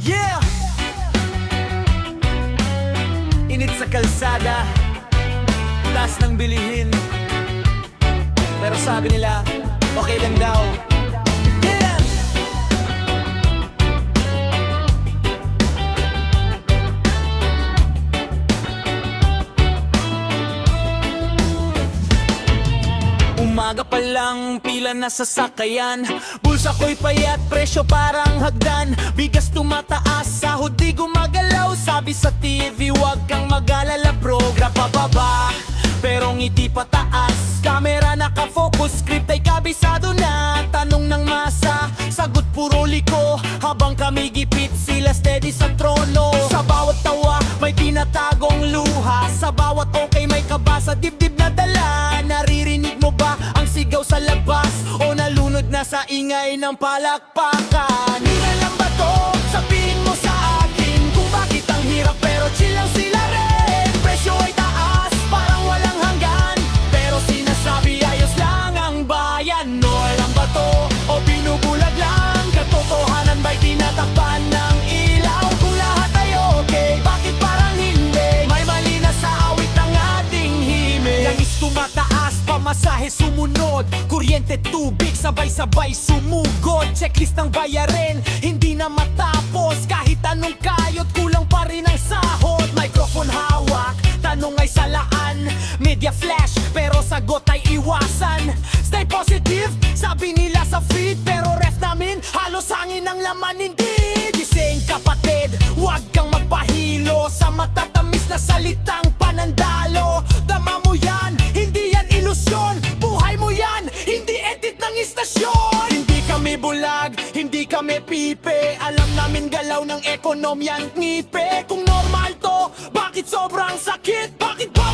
Yeah! Init sa kalsada, taas ng bilihin, pero sabi nila, okay lang daw. Yeah! Umaga pa lang, pila na sa sakayan. Bulsa ko'y payat, presyo parang hagdan. Bigas tumataas, sahod di gumagalaw. Sabi sa TV, wag kang mag-alala, program pababa, pero ngiti pataas. Camera nakafocus, script ay kabisado na. Tanong ng masa, sagot puro liko. Habang kami gipit, sila steady sa trono. Sa bawat tawa, may tinatagong luha. Sa bawat okay, may kaba sa dibdib na dala. Naririnig mo ba ang sigaw sa labas? O nalunod na sa ingay ng palakpakan? Hira lang ba to? Sabihin mo sa akin kung bakit ang hirap pero chill lang sila rin. Presyo ay taas, parang walang hanggan, pero sinasabi ayos lang ang bayan. No, alam ba to? O binubulag lang? Katotohanan ba'y tinatakpan ng ilaw? Kung lahat ay okay, bakit parang hindi? May mali na sa awit ng ating himig. Langis tumataas, pamasahe sumunod, kuryente, tubig, sabay-sabay sumugod. Checklist ng bayarin, hindi na matapos. Kahit anong kayot, kulang pa rin ang sahod. Microphone hawak, tanong ay salaan. Media flash, pero sagot ay iwasan. Stay positive, sabi nila sa feed, pero ref namin, halos hangin ang laman. Hindi gising kapatid, huwag kang magpahilo sa matatamis na salitang panandalo. Dama mo yan, hindi yan ilusyon. Buhay mo yan, hindi edit ng istasyon. Hindi kami bulag, hindi kami pipe. Alam namin galaw ng ekonomyang ngipe. Kung normal to, bakit sobrang sakit? Bakit ba